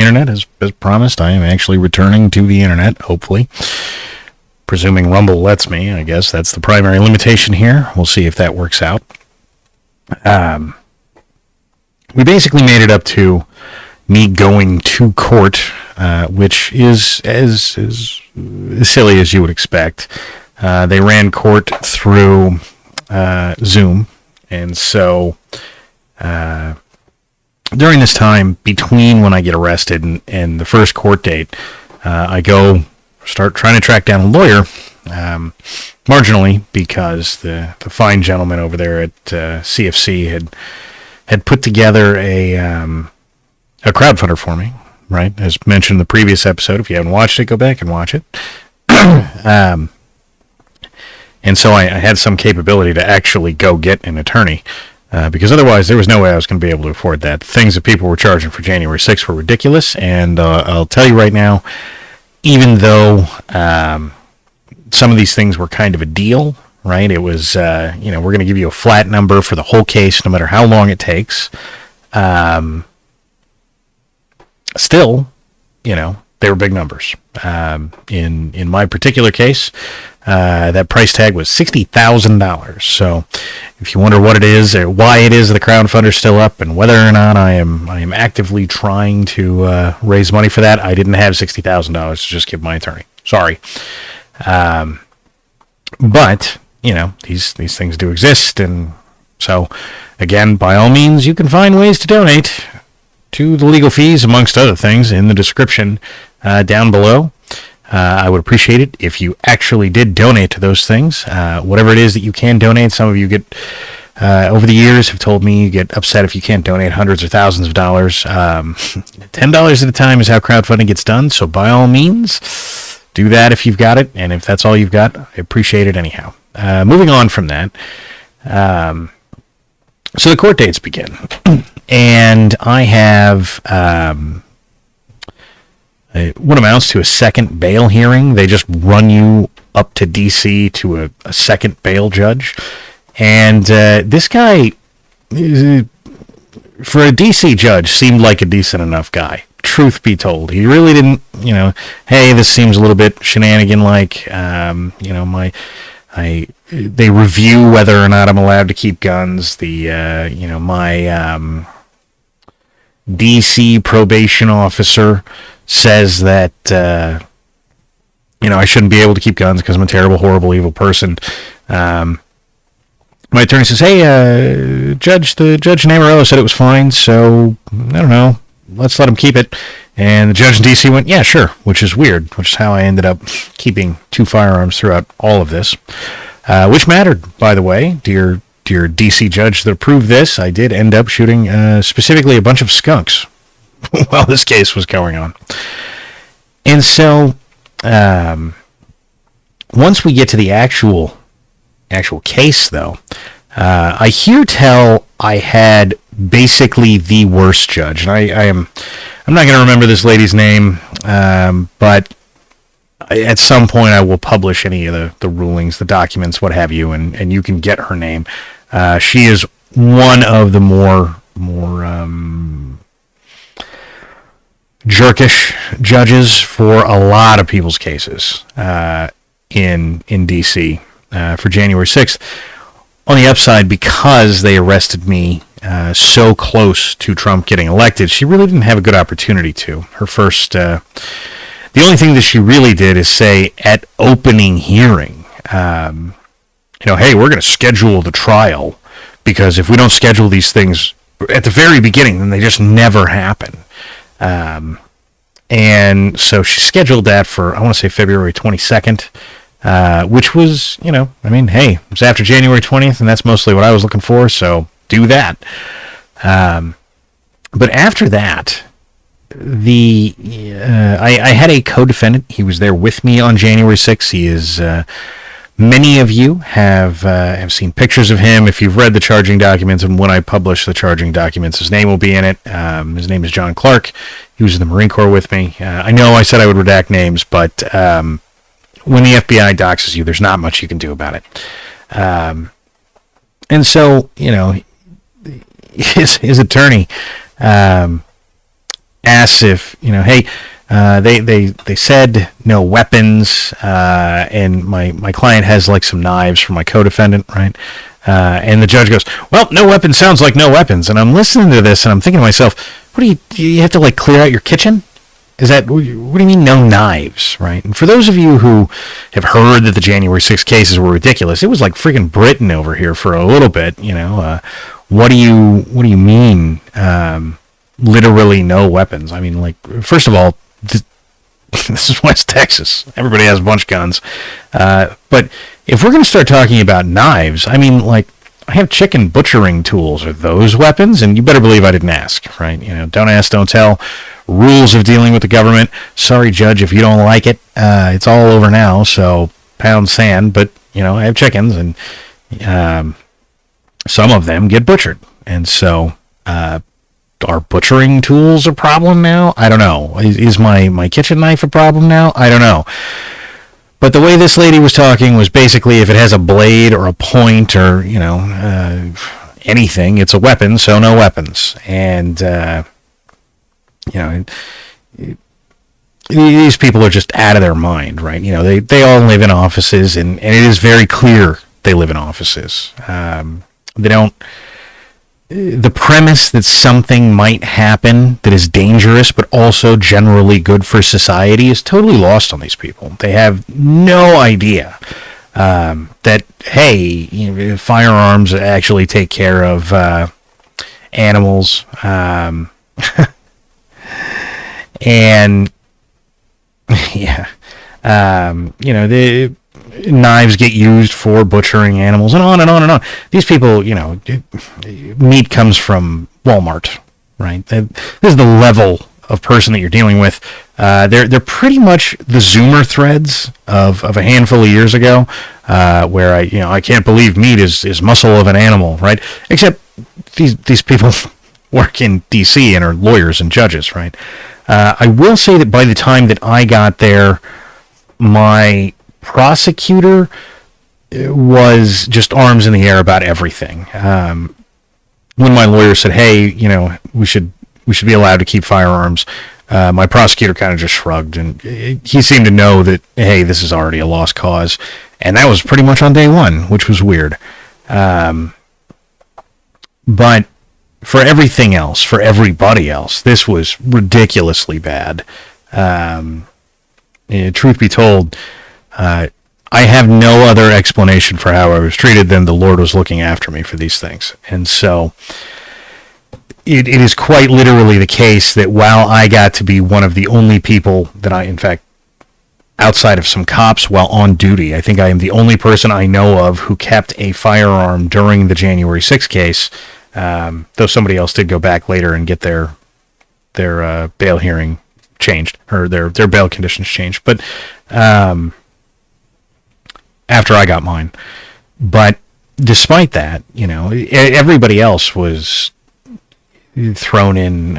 internet, as promised. I am actually returning to the internet, hopefully. Presuming Rumble lets me, I guess that's the primary limitation here. We'll see if that works out. We basically made it up to me going to court, which is as silly as you would expect. They ran court through Zoom, and so during this time between when I get arrested and the first court date, I go start trying to track down a lawyer, marginally, because the fine gentleman over there at CFC had put together a crowdfunder for me, right? As mentioned in the previous episode, if you haven't watched it, go back and watch it. And so I had some capability to actually go get an attorney, because otherwise there was no way I was going to be able to afford that. The things that people were charging for January 6th were ridiculous, and I'll tell you right now, even though some of these things were kind of a deal, right? It was, we're going to give you a flat number for the whole case, no matter how long it takes. Still, they were big numbers. In my particular case, that price tag was $60,000. So if you wonder what it is or why it is the crowdfunder's still up and whether or not I am actively trying to raise money for that, I didn't have $60,000 to just give my attorney. Sorry. But, these things do exist. And so, again, by all means, you can find ways to donate to the legal fees, amongst other things, in the description down below. I would appreciate it if you actually did donate to those things. Whatever it is that you can donate. Some of you get, over the years, have told me you get upset if you can't donate hundreds or thousands of dollars. $10 at a time is how crowdfunding gets done. So by all means, do that if you've got it. And if that's all you've got, I appreciate it anyhow. Moving on from that. So the court dates begin. And I have what amounts to a second bail hearing. They just run you up to D.C. to a second bail judge. And this guy, for a D.C. judge, seemed like a decent enough guy. Truth be told, he really didn't, hey, this seems a little bit shenanigan-like. They review whether or not I'm allowed to keep guns. My DC probation officer says that, I shouldn't be able to keep guns because I'm a terrible, horrible, evil person. My attorney says, hey, the Judge in Amarillo said it was fine, so, I don't know, let's let him keep it. And the judge in D.C. went, yeah, sure, which is weird, which is how I ended up keeping 2 firearms throughout all of this, which mattered, by the way, dear D.C. judge that approved this. I did end up shooting specifically a bunch of skunks while this case was going on. And so once we get to the actual case, though, I hear tell I had basically the worst judge. And I'm not going to remember this lady's name, but at some point I will publish any of the rulings, the documents, what have you, and you can get her name. She is one of the more jerkish judges for a lot of people's cases in D.C. For January 6th. On the upside, because they arrested me so close to Trump getting elected, she really didn't have a good opportunity to. Her first, the only thing that she really did is say at opening hearing, hey, we're going to schedule the trial, because if we don't schedule these things at the very beginning, then they just never happen. And so she scheduled that for, I want to say February 22nd. Which was, hey, it was after January 20th, and that's mostly what I was looking for, so do that. But after that, I had a co-defendant. He was there with me on January 6th. He is, many of you have seen pictures of him. If you've read the charging documents, and when I publish the charging documents, his name will be in it. His name is John Clark. He was in the Marine Corps with me. I know I said I would redact names, but when the FBI doxes you, there's not much you can do about it. And so, his attorney asks if, hey, they said no weapons, and my client has like some knives for my co-defendant, right? And the judge goes, well, no weapons sounds like no weapons. And I'm listening to this and I'm thinking to myself, do you have to like clear out your kitchen? What do you mean no knives, right? And for those of you who have heard that the January 6th cases were ridiculous, it was like freaking Britain over here for a little bit, what do you mean, literally no weapons? I mean, like, first of all, this is West Texas. Everybody has a bunch of guns. But if we're going to start talking about knives, I mean, like, I have chicken butchering tools. Are those weapons? And you better believe I didn't ask, right? Don't ask, don't tell. Rules of dealing with the government. Sorry, Judge, if you don't like it. It's all over now, so pound sand. But, I have chickens, and some of them get butchered. And so, are butchering tools a problem now? I don't know. Is my kitchen knife a problem now? I don't know. But the way this lady was talking was basically if it has a blade or a point or, anything, it's a weapon, so no weapons. And, these people are just out of their mind, right? They all live in offices, and it is very clear they live in offices. They don't... The premise that something might happen that is dangerous but also generally good for society is totally lost on these people. They have no idea that, hey, firearms actually take care of animals. And, yeah, the knives get used for butchering animals, and on and on and on. These people, meat comes from Walmart, right? This is the level of person that you're dealing with. They're pretty much the Zoomer threads of a handful of years ago, where I can't believe meat is muscle of an animal, right? Except these people work in D.C. and are lawyers and judges, right? I will say that by the time that I got there, my prosecutor was just arms in the air about everything. When my lawyer said, hey, we should be allowed to keep firearms, my prosecutor kind of just shrugged, and he seemed to know that, hey, this is already a lost cause. And that was pretty much on day one, which was weird. But for everything else, for everybody else, this was ridiculously bad. Truth be told, I have no other explanation for how I was treated than the Lord was looking after me for these things. And so it is quite literally the case that while I got to be one of the only people that in fact, outside of some cops while on duty, I think I am the only person I know of who kept a firearm during the January 6th case, though somebody else did go back later and get their bail hearing changed, or their bail conditions changed. But after I got mine. But despite that, everybody else was thrown in,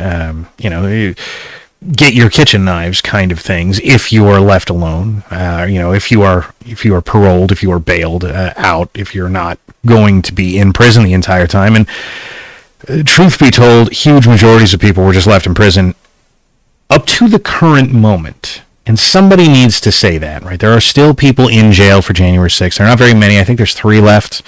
get your kitchen knives kind of things if you are left alone. If you are paroled, if you are bailed out, if you're not going to be in prison the entire time. And truth be told, huge majorities of people were just left in prison up to the current moment. And somebody needs to say that, right? There are still people in jail for January 6th. There are not very many. I think there's 3 left.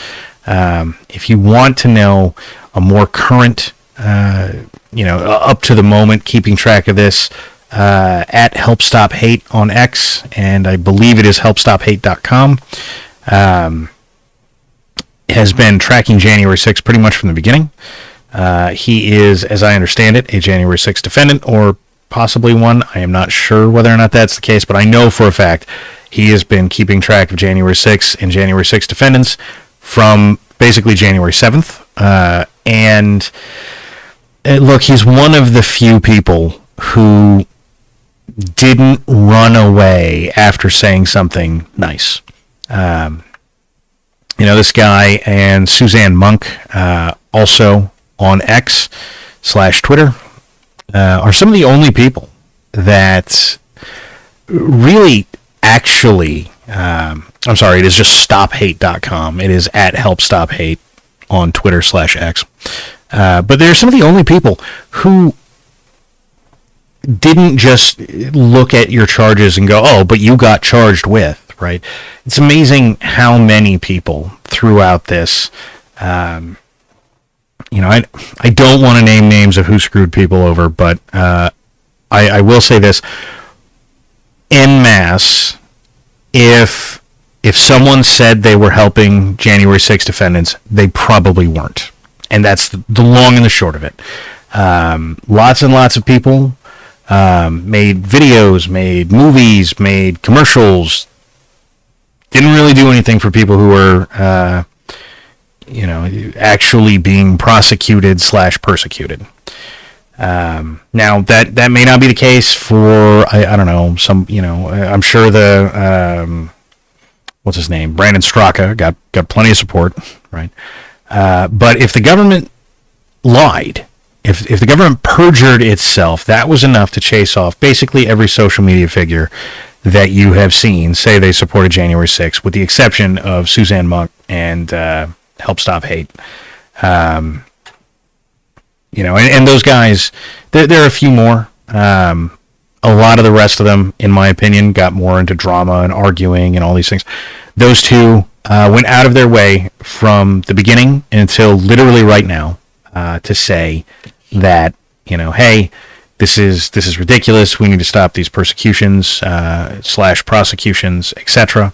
If you want to know a more current, up to the moment, keeping track of this, at Help Stop Hate on X, and I believe it is helpstophate.com, has been tracking January 6th pretty much from the beginning. He is, as I understand it, a January 6th defendant, or possibly one. I am not sure whether or not that's the case, but I know for a fact he has been keeping track of January 6th and January 6th defendants from basically January 7th. And look, he's one of the few people who didn't run away after saying something nice. This guy and Suzanne Monk, also on X/Twitter, are some of the only people that really actually, I'm sorry, it is just stophate.com. It is at helpstophate on Twitter/X. But they're some of the only people who didn't just look at your charges and go, oh, but you got charged with, right? It's amazing how many people throughout this, I don't want to name names of who screwed people over, but I will say this, en masse, if someone said they were helping January 6 defendants, they probably weren't. And that's the long and the short of it. Lots and lots of people made videos, made movies, made commercials, didn't really do anything for people who were, actually being prosecuted / persecuted. Now that may not be the case for, I don't know, some, I'm sure the, what's his name? Brandon Straka got plenty of support, right? But if the government lied, if the government perjured itself, that was enough to chase off basically every social media figure that you have seen say they supported January 6th, with the exception of Suzanne Monk and Help Stop Hate. And those guys, there are a few more. A lot of the rest of them, in my opinion, got more into drama and arguing and all these things. Those two went out of their way from the beginning until literally right now to say that, hey, this is ridiculous. We need to stop these persecutions / prosecutions, etc.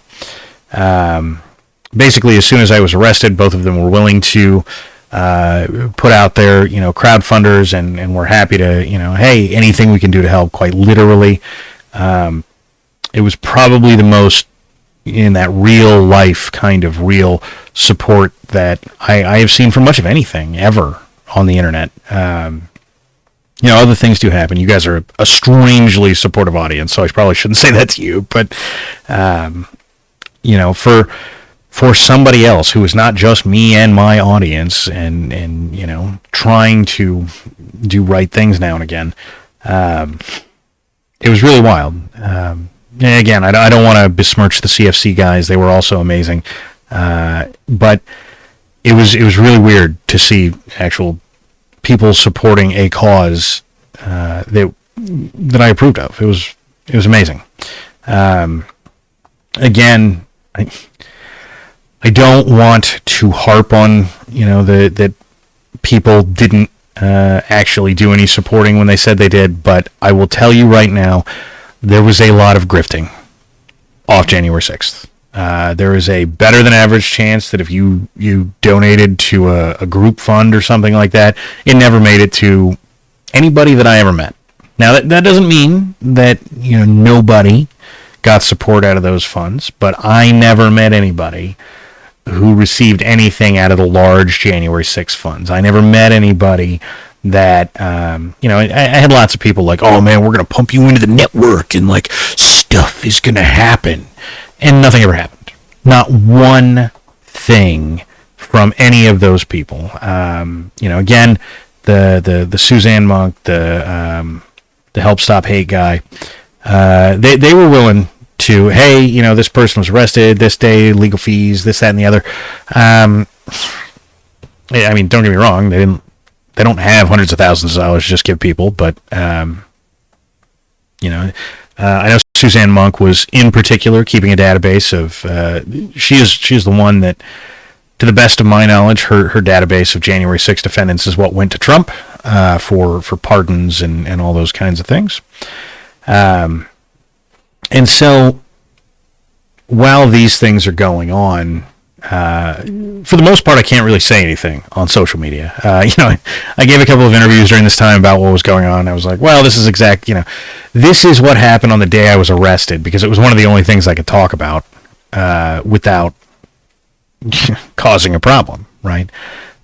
Basically, as soon as I was arrested, both of them were willing to put out their, crowdfunders, and we're happy to, hey, anything we can do to help, quite literally. It was probably the most, in that real life kind of real support that I have seen for much of anything ever on the internet. Other things do happen. You guys are a strangely supportive audience, so I probably shouldn't say that to you, but, for somebody else who is not just me and my audience and trying to do right things now and again, it was really wild. Again, I don't want to besmirch the CFC guys. They were also amazing. But it was really weird to see actual people supporting a cause that I approved of. It was amazing. Again, I don't want to harp on that people didn't actually do any supporting when they said they did, but I will tell you right now, there was a lot of grifting off January 6th. There is a better than average chance that if you donated to a group fund or something like that, it never made it to anybody that I ever met. Now, that doesn't mean that nobody got support out of those funds, but I never met anybody who received anything out of the large January 6th funds. I never met anybody that, I had lots of people like, oh man, we're going to pump you into the network and like stuff is going to happen. And nothing ever happened. Not one thing from any of those people. Again, the Suzanne Monk, the Help Stop Hate guy, they were willing to, hey, this person was arrested this day, legal fees, this, that, and the other. Don't get me wrong, they don't have hundreds of thousands of dollars to just give people, but I know Suzanne Monk was in particular keeping a database of. She is the one that, to the best of my knowledge, her database of January 6 defendants is what went to Trump for pardons and all those kinds of things. And so, while these things are going on, for the most part, I can't really say anything on social media. I gave a couple of interviews during this time about what was going on. I was like, well, this is this is what happened on the day I was arrested, because it was one of the only things I could talk about without causing a problem, right?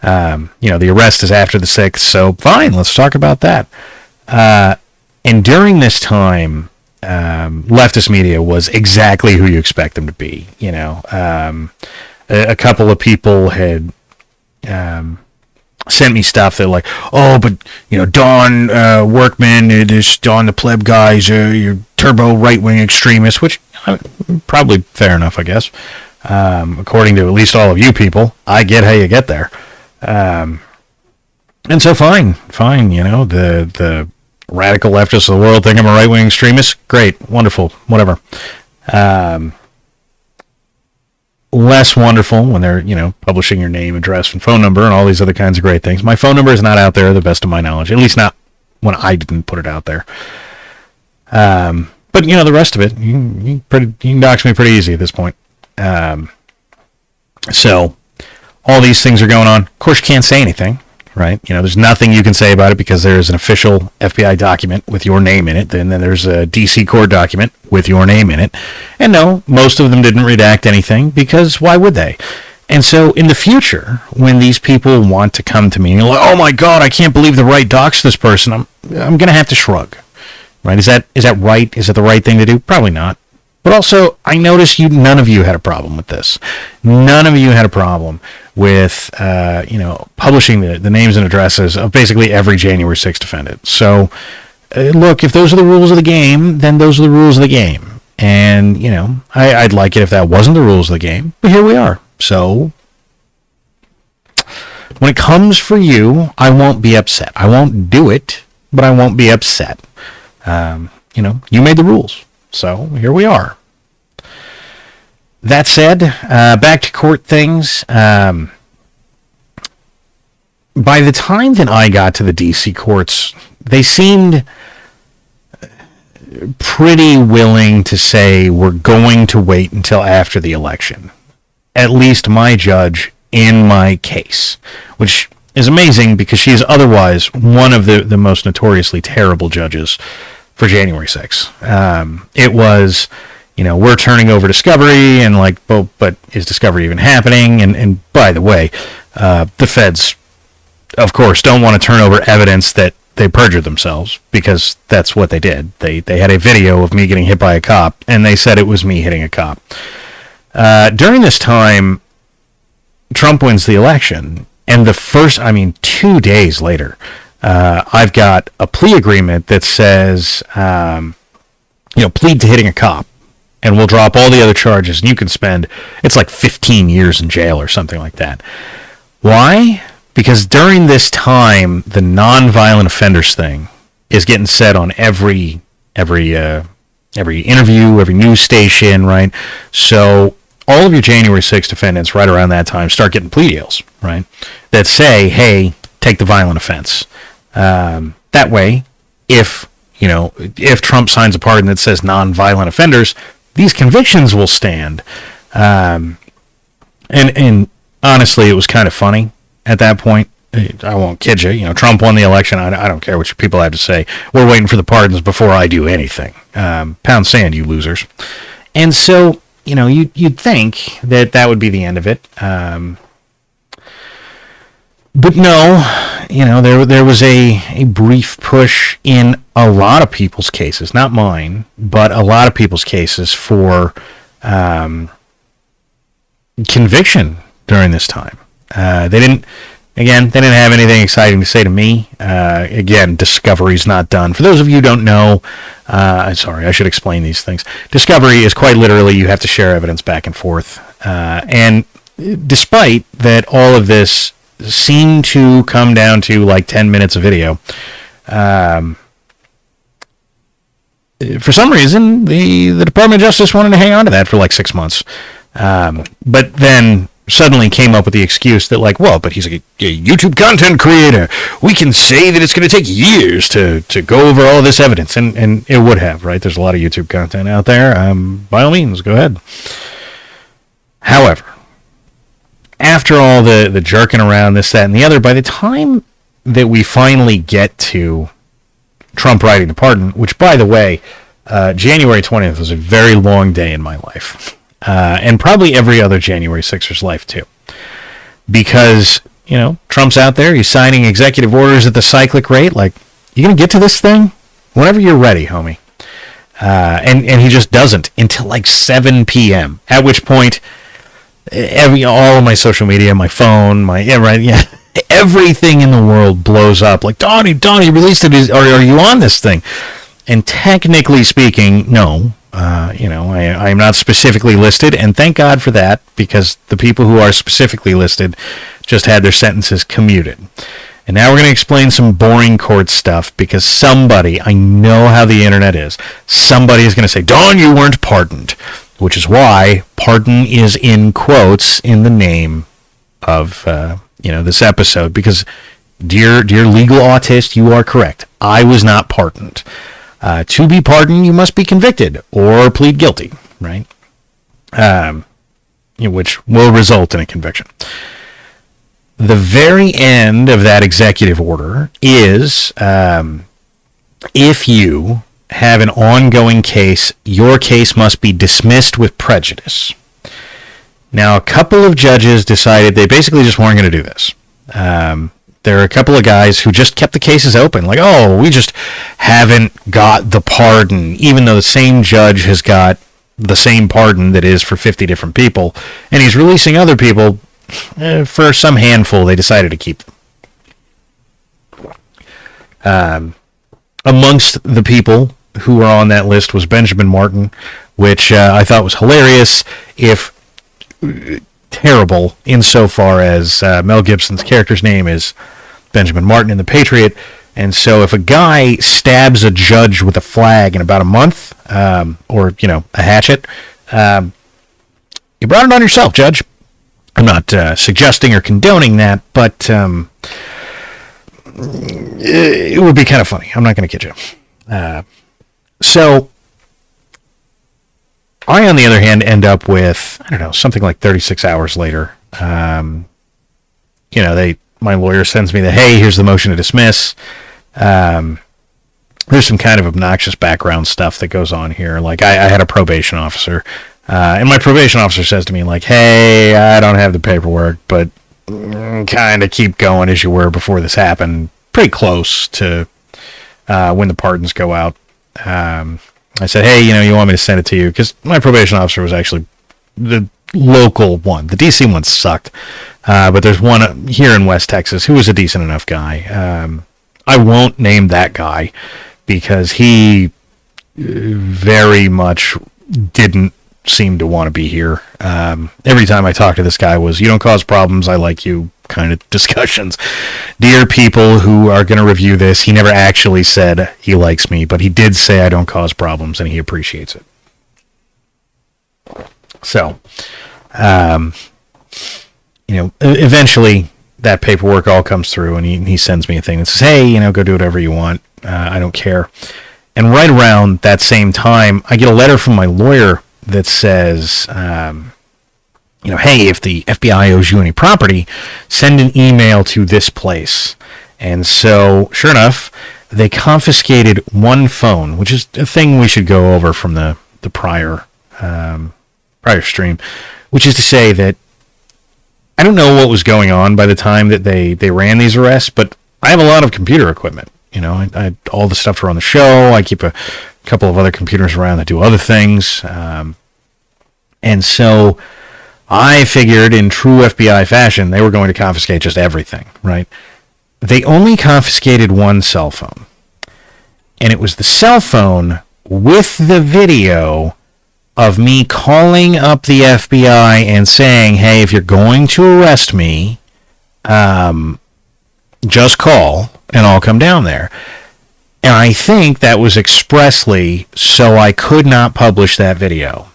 The arrest is after the 6th, so fine, let's talk about that. And during this time, leftist media was exactly who you expect them to be. A couple of people had sent me stuff that like, oh, but Don Workman, Don the pleb guys, you're turbo right-wing extremist, which probably fair enough, I guess. According to at least all of you people, I get how you get there. And so fine, the radical leftists of the world think I'm a right-wing extremist. Great, wonderful, whatever. Less wonderful when they're, publishing your name, address, and phone number and all these other kinds of great things. My phone number is not out there, to the best of my knowledge, at least not when I didn't put it out there. But the rest of it, you can dox me pretty easy at this point. So all these things are going on. Of course, you can't say anything, right? There's nothing you can say about it because there's an official FBI document with your name in it. And then there's a DC court document with your name in it. And no, most of them didn't redact anything because why would they? And so in the future, when these people want to come to me and like, oh my God, I can't believe the right doxed this person, I'm going to have to shrug, right? Is that right? Is it the right thing to do? Probably not. But also, I noticed none of you had a problem with this. None of you had a problem with, publishing the names and addresses of basically every January 6th defendant. So, look, if those are the rules of the game, then those are the rules of the game. And, I'd like it if that wasn't the rules of the game, but here we are. So, when it comes for you, I won't be upset. I won't do it, but I won't be upset. You made the rules. So, here we are. That said, back to court things. By the time that I got to the D.C. courts, they seemed pretty willing to say we're going to wait until after the election. At least my judge in my case, which is amazing because she is otherwise one of the most notoriously terrible judges for January 6th. It was, we're turning over discovery and but is discovery even happening? And by the way, the feds, of course, don't want to turn over evidence that they perjured themselves because that's what they did. They had a video of me getting hit by a cop and they said it was me hitting a cop. During this time, Trump wins the election, and 2 days later, I've got a plea agreement that says, plead to hitting a cop, and we'll drop all the other charges, and you can spend, it's like 15 years in jail or something like that. Why? Because during this time, the nonviolent offenders thing is getting said on every interview, every news station, right? So all of your January 6th defendants right around that time start getting plea deals, right? That say, hey, take the violent offense. That way, if Trump signs a pardon that says non-violent offenders, these convictions will stand. And honestly, it was kind of funny at that point. I won't kid you. Trump won the election. I don't care what people have to say. We're waiting for the pardons before I do anything. Pound sand, you losers. And so, you'd think that would be the end of it. But no, there was a brief push in a lot of people's cases, not mine, but a lot of people's cases for conviction during this time. They didn't have anything exciting to say to me. Again, discovery's not done. For those of you who don't know, sorry, I should explain these things. Discovery is quite literally you have to share evidence back and forth. And despite that all of this seemed to come down to like 10 minutes of video, for some reason, the Department of Justice wanted to hang on to that for like 6 months. But then suddenly came up with the excuse that but he's a YouTube content creator. We can say that it's going to take years to go over all this evidence. And it would have, right? There's a lot of YouTube content out there. By all means, go ahead. However, after all the jerking around, this, that, and the other, by the time that we finally get to Trump writing the pardon, which, by the way, January 20th was a very long day in my life. And probably every other January 6er's life, too. Because, Trump's out there, he's signing executive orders at the cyclic rate. You going to get to this thing? Whenever you're ready, homie. And he just doesn't until 7 p.m., at which point all of my social media, my phone, everything in the world blows up. Donnie released it. Are you on this thing? And technically speaking, no. I am not specifically listed, and thank God for that, because the people who are specifically listed just had their sentences commuted. And now we're going to explain some boring court stuff because somebody, I know how the internet is, somebody is going to say, Don, you weren't pardoned, which is why pardon is in quotes in the name of this episode, because dear legal autist, you are correct. I was not pardoned. To be pardoned, you must be convicted or plead guilty, right? Which will result in a conviction. The very end of that executive order is if you have an ongoing case, your case must be dismissed with prejudice. Now, a couple of judges decided they basically just weren't going to do this. There are a couple of guys who just kept the cases open, like, oh, we just haven't got the pardon, even though the same judge has got the same pardon that is for 50 different people, and he's releasing other people. For some handful, they decided to keep them. Amongst the people who were on that list was Benjamin Martin, which I thought was hilarious, if terrible, insofar as Mel Gibson's character's name is Benjamin Martin in The Patriot, and so if a guy stabs a judge with a flag in about a month, or a hatchet, you brought it on yourself, Judge. I'm not suggesting or condoning that, but it would be kind of funny. I'm not going to kid you. So I, on the other hand, end up with, something like 36 hours later. My lawyer sends me hey, here's the motion to dismiss. There's some kind of obnoxious background stuff that goes on here. Like I had a probation officer. And my probation officer says to me, like, hey, I don't have the paperwork, but kind of keep going as you were before this happened. Pretty close to when the pardons go out. I said, hey, you want me to send it to you? Because my probation officer was actually the local one. The D.C. one sucked. But there's one here in West Texas who was a decent enough guy. I won't name that guy because he very much didn't seem to want to be here. Every time I talk to this guy was, you don't cause problems, I like you kind of discussions. Dear people who are going to review this, he never actually said he likes me, but he did say I don't cause problems and he appreciates it. So, eventually that paperwork all comes through and he sends me a thing that says, hey, go do whatever you want. I don't care. And right around that same time, I get a letter from my lawyer that says, hey, if the FBI owes you any property, send an email to this place. And so, sure enough, they confiscated one phone, which is a thing we should go over from the prior stream, which is to say that I don't know what was going on by the time that they ran these arrests, but I have a lot of computer equipment. I all the stuff to run the show. I keep a couple of other computers around that do other things. And so I figured in true FBI fashion, they were going to confiscate just everything, right? They only confiscated one cell phone. And it was the cell phone with the video of me calling up the FBI and saying, hey, if you're going to arrest me, just call and I'll come down there. And I think that was expressly so I could not publish that video.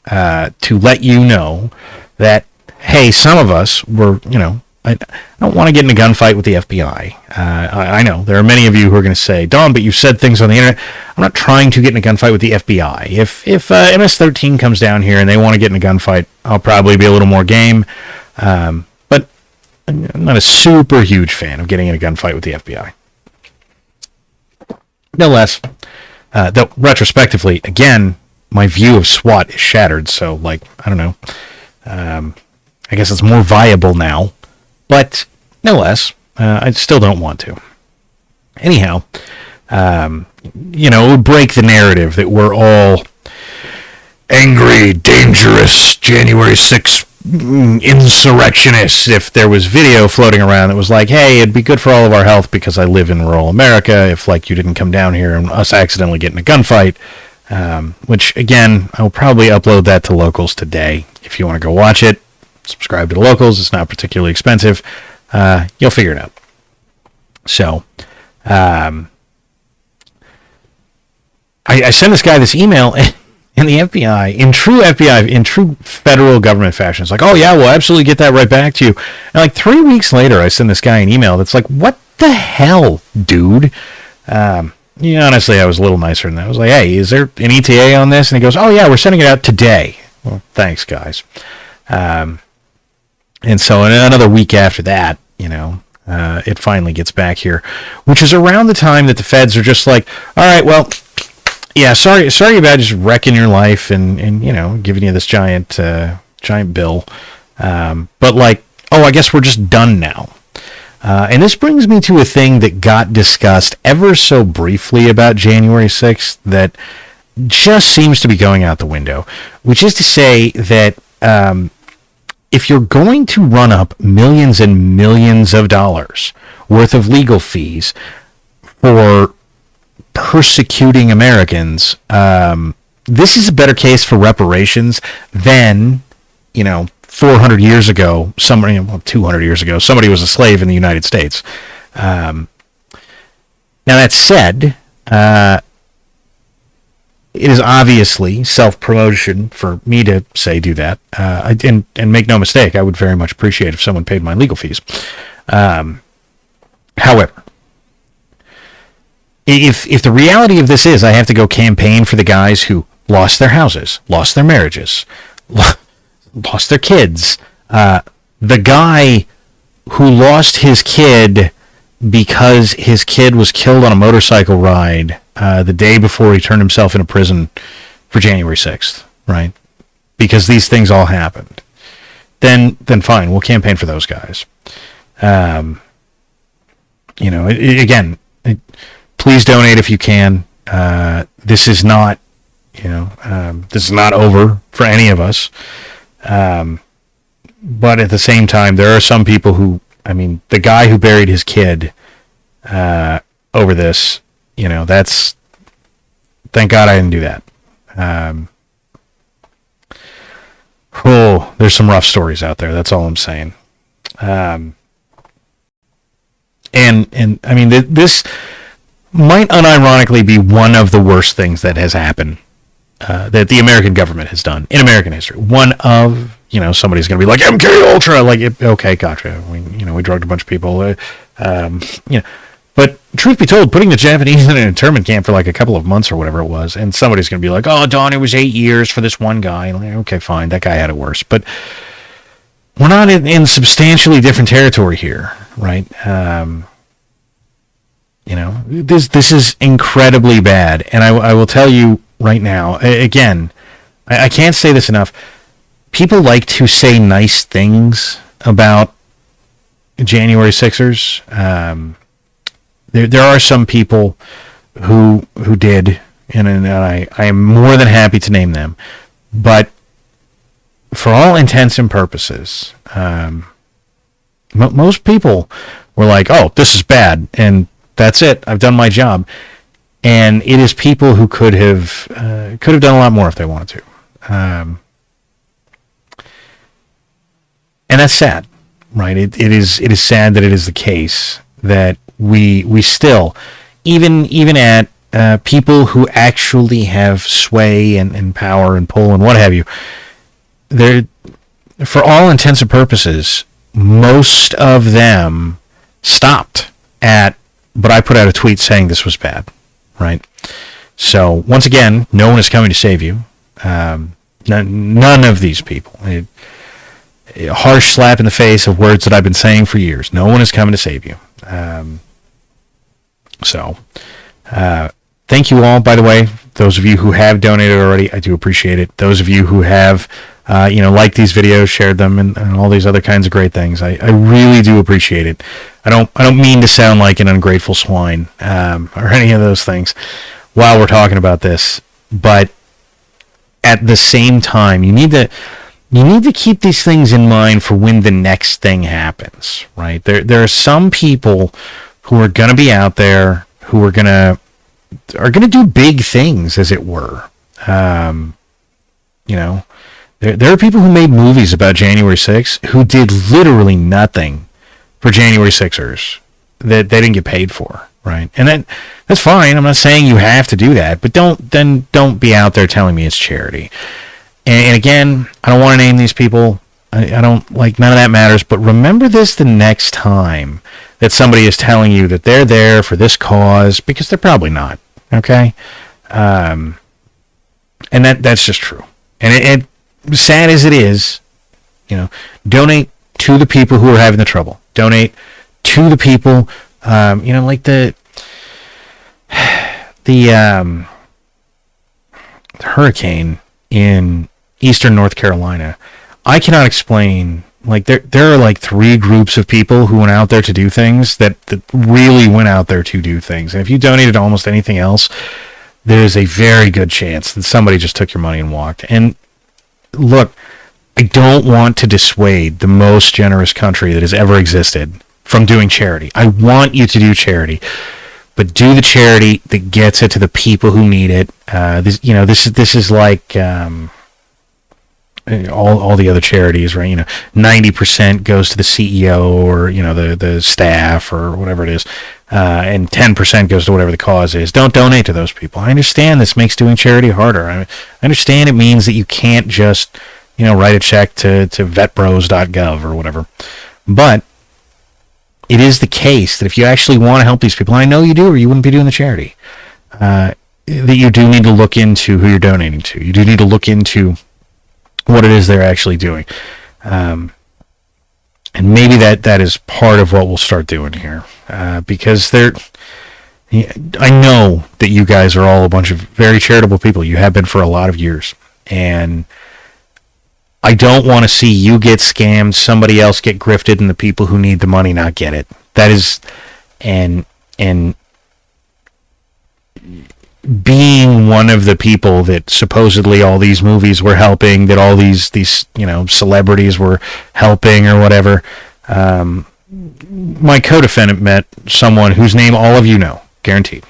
To let you know that, hey, some of us were, I don't want to get in a gunfight with the FBI. I know there are many of you who are going to say, Don, but you said things on the internet. I'm not trying to get in a gunfight with the FBI. If MS-13 comes down here and they want to get in a gunfight, I'll probably be a little more game. But I'm not a super huge fan of getting in a gunfight with the FBI. No less, though retrospectively, again, my view of SWAT is shattered, so, I don't know. I guess it's more viable now. But, no less, I still don't want to. Anyhow, it would break the narrative that we're all angry, dangerous, January 6th insurrectionists if there was video floating around that was like, hey, it'd be good for all of our health because I live in rural America if, you didn't come down here and us accidentally get in a gunfight. Which, again, I'll probably upload that to Locals today. If you want to go watch it, subscribe to the Locals. It's not particularly expensive. You'll figure it out. So, I send this guy this email, and the FBI, in true federal government fashion, is like, oh yeah, we'll absolutely get that right back to you. And like 3 weeks later, I send this guy an email that's like, what the hell, dude? Honestly, I was a little nicer than that. I was like, hey, is there an ETA on this? And he goes, oh yeah, we're sending it out today. Well, thanks, guys. And so another week after that, it finally gets back here, which is around the time that the feds are just like, all right, well, yeah, sorry about just wrecking your life and giving you this giant bill. But like, oh, I guess we're just done now. And this brings me to a thing that got discussed ever so briefly about January 6th that just seems to be going out the window, which is to say that if you're going to run up millions and millions of dollars worth of legal fees for persecuting Americans, this is a better case for reparations than, 400 years ago, 200 years ago, somebody was a slave in the United States. Now that said, it is obviously self-promotion for me to say do that. And make no mistake, I would very much appreciate if someone paid my legal fees. However, if the reality of this is I have to go campaign for the guys who lost their houses, lost their marriages, lost their kids, the guy who lost his kid because his kid was killed on a motorcycle ride the day before he turned himself into prison for January 6th, right? Because these things all happened. Then fine, we'll campaign for those guys. Please donate if you can. This is not, this is not over for any of us. But at the same time, there are some people who, the guy who buried his kid over this, that's, thank God I didn't do that. There's some rough stories out there. That's all I'm saying. This might unironically be one of the worst things that has happened, that the American government has done in American history. One of, somebody's going to be like, MK Ultra, okay, gotcha. We drugged a bunch of people, But truth be told, putting the Japanese in an internment camp for like a couple of months or whatever it was, and somebody's going to be like, oh, Don, it was 8 years for this one guy. Okay, fine, that guy had it worse. But we're not in substantially different territory here, right? This is incredibly bad. And I will tell you right now, again, I can't say this enough. People like to say nice things about January 6ers. There are some people who did, and I am more than happy to name them. But for all intents and purposes, most people were like, oh, this is bad, and that's it. I've done my job. And it is people who could have done a lot more if they wanted to. And that's sad, right? It is sad that it is the case that we still, even at people who actually have sway and power and pull and what have you, they're, for all intents and purposes, most of them stopped at, but I put out a tweet saying this was bad, right? So once again, no one is coming to save you. None of these people. A harsh slap in the face of words that I've been saying for years. No one is coming to save you. Thank you all, by the way. Those of you who have donated already, I do appreciate it. Those of you who have, liked these videos, shared them, and all these other kinds of great things, I really do appreciate it. I don't mean to sound like an ungrateful swine or any of those things while we're talking about this, but at the same time, you need to keep these things in mind for when the next thing happens, right? There are some people who are going to be out there who are going to do big things, as it were. There are people who made movies about January 6th who did literally nothing for January 6ers that they didn't get paid for, right? And that's fine. I'm not saying you have to do that, but don't be out there telling me it's charity. And again, I don't want to name these people. I don't, like, none of that matters, but remember this the next time that somebody is telling you that they're there for this cause, because they're probably not, okay? And that's just true. And it sad as it is, donate to the people who are having the trouble. Donate to the people, like the hurricane in eastern North Carolina. I cannot explain, like, there are like 3 groups of people who went out there to do things that really went out there to do things. And if you donated almost anything else, there's a very good chance that somebody just took your money and walked. And look, I don't want to dissuade the most generous country that has ever existed from doing charity. I want you to do charity, but do the charity that gets it to the people who need it. This is like all the other charities, right? 90% goes to the CEO or the staff or whatever it is, and 10% goes to whatever the cause is. Don't donate to those people. I understand this makes doing charity harder. I understand it means that you can't just write a check to vetbros.gov or whatever, but it is the case that if you actually want to help these people, and I know you do, or you wouldn't be doing the charity, that you do need to look into who you're donating to. You do need to look into what it is they're actually doing. And maybe that is part of what we'll start doing here. Because I know that you guys are all a bunch of very charitable people. You have been for a lot of years. And I don't want to see you get scammed, somebody else get grifted, and the people who need the money not get it. That is, and being one of the people that supposedly all these movies were helping, that all these celebrities were helping or whatever. My co-defendant met someone whose name all of you know, guaranteed.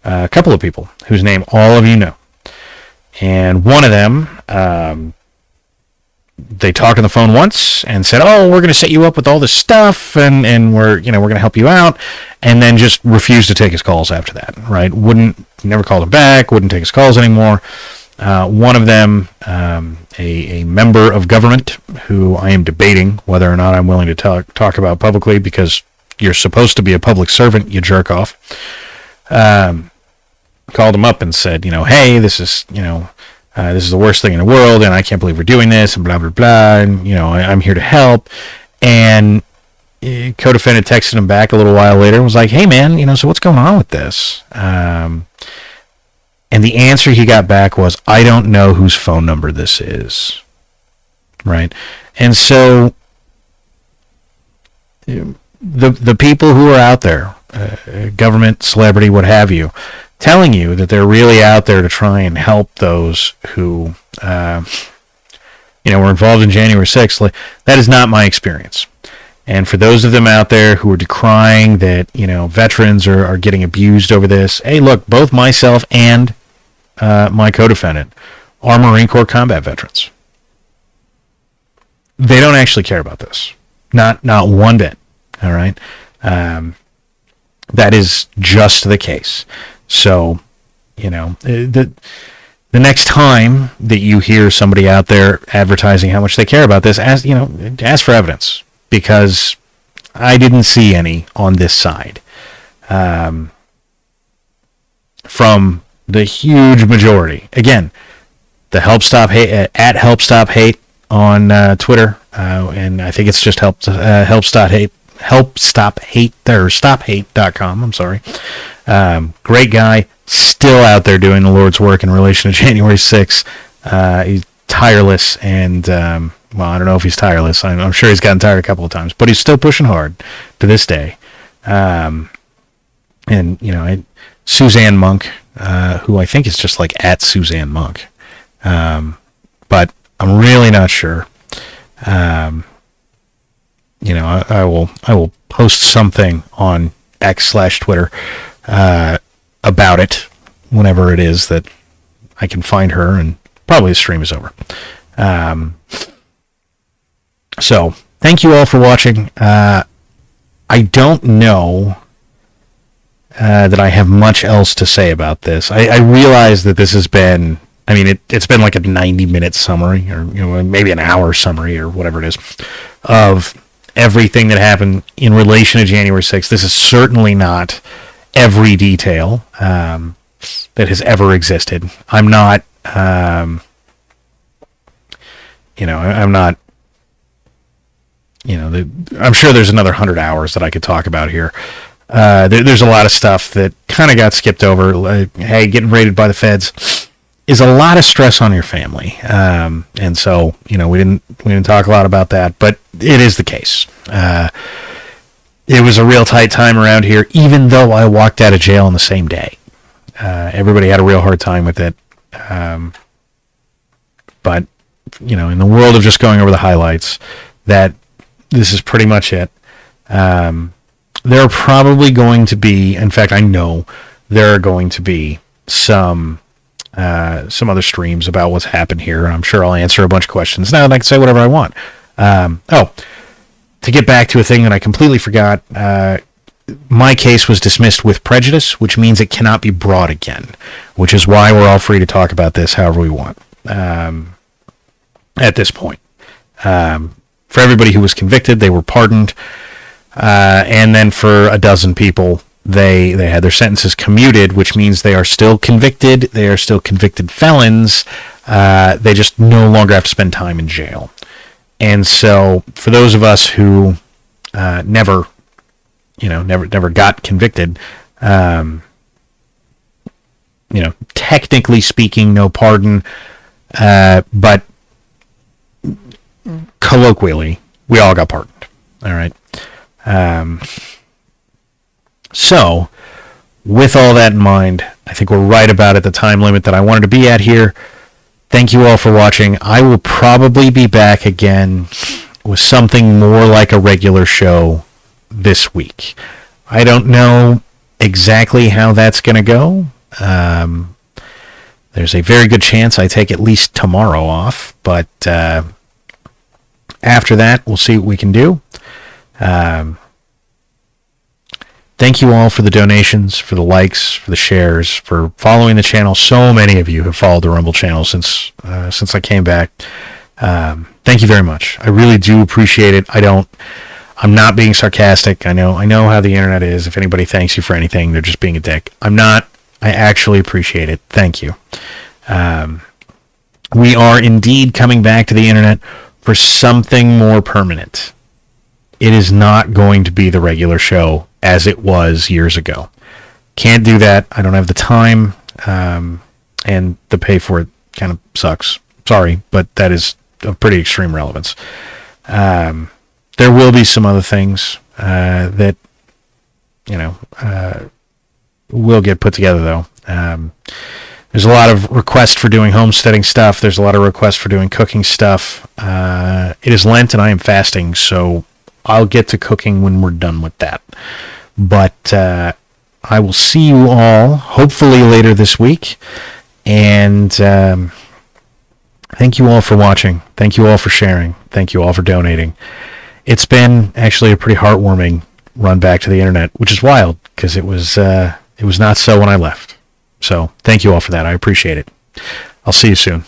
A couple of people whose name all of you know. And one of them, they talked on the phone once and said, "Oh, we're going to set you up with all this stuff, and we're going to help you out," and then just refused to take his calls after that. Right? Never called him back. Wouldn't take his calls anymore. One of them, a member of government who I am debating whether or not I'm willing to talk about publicly, because you're supposed to be a public servant, you jerk off. Called him up and said, "Hey, this is the worst thing in the world, and I can't believe we're doing this, and blah, blah, blah, and, I'm here to help." And co-defendant texted him back a little while later and was like, "Hey, man, so what's going on with this?" And the answer he got back was, "I don't know whose phone number this is." Right? And so the people who are out there, government, celebrity, what have you, telling you that they're really out there to try and help those who, were involved in January 6th, that is not my experience. And for those of them out there who are decrying that, veterans are getting abused over this, hey, look, both myself and my co-defendant are Marine Corps combat veterans. They don't actually care about this. Not one bit. All right? That is just the case. So, the next time that you hear somebody out there advertising how much they care about this, ask for evidence, because I didn't see any on this side. From the huge majority. Again, the Help Stop Hate at Help Stop Hate on Twitter, and I think it's just Help Stop Hate or StopHate.com. I'm sorry. Great guy, still out there doing the Lord's work in relation to January 6th. He's tireless, and I don't know if he's tireless. I'm sure he's gotten tired a couple of times, but he's still pushing hard to this day. And Suzanne Monk, who I think is just like at Suzanne Monk, but I'm really not sure. I will post something on X/Twitter about it whenever it is that I can find her, and probably the stream is over. So thank you all for watching. I don't know that I have much else to say about this. I realize that this has been, I mean, it's been like a 90-minute summary, or maybe an hour summary, or whatever it is, of everything that happened in relation to January 6th. This is certainly not every detail that has ever existed. I'm not, I'm not, I'm sure there's another 100 hours that I could talk about here. There's a lot of stuff that kind of got skipped over. Like, hey, getting raided by the feds is a lot of stress on your family, and so we didn't talk a lot about that, but it is the case. It was a real tight time around here, even though I walked out of jail on the same day. Everybody had a real hard time with it, but in the world of just going over the highlights, that this is pretty much it. There are probably going to be, in fact, I know there are going to be some other streams about what's happened here. I'm sure I'll answer a bunch of questions now, and I can say whatever I want. To get back to a thing that I completely forgot, my case was dismissed with prejudice, which means it cannot be brought again, which is why we're all free to talk about this however we want at this point. For everybody who was convicted, they were pardoned. And then for a dozen people, they had their sentences commuted, which means they are still convicted. They are still convicted felons. They just no longer have to spend time in jail. And so for those of us who never got convicted, technically speaking, no pardon, but colloquially, we all got pardoned. All right. So, with all that in mind, I think we're right about at the time limit that I wanted to be at here. Thank you all for watching. I will probably be back again with something more like a regular show this week. I don't know exactly how that's going to go. There's a very good chance I take at least tomorrow off, but after that, we'll see what we can do. Thank you all for the donations, for the likes, for the shares, for following the channel. So many of you have followed the Rumble channel since I came back. Thank you very much. I really do appreciate it. I'm not being sarcastic. I know how the internet is. If anybody thanks you for anything, they're just being a dick. I'm not. I actually appreciate it. Thank you. We are indeed coming back to the internet for something more permanent. It is not going to be the regular show as it was years ago. Can't do that. I don't have the time, and the pay for it kind of sucks. Sorry, but that is of pretty extreme relevance. There will be some other things that will get put together, though. There's a lot of requests for doing homesteading stuff. There's a lot of requests for doing cooking stuff. It is Lent, and I am fasting, so I'll get to cooking when we're done with that. But I will see you all hopefully later this week. And thank you all for watching. Thank you all for sharing. Thank you all for donating. It's been actually a pretty heartwarming run back to the internet, which is wild because it was not so when I left. So thank you all for that. I appreciate it. I'll see you soon.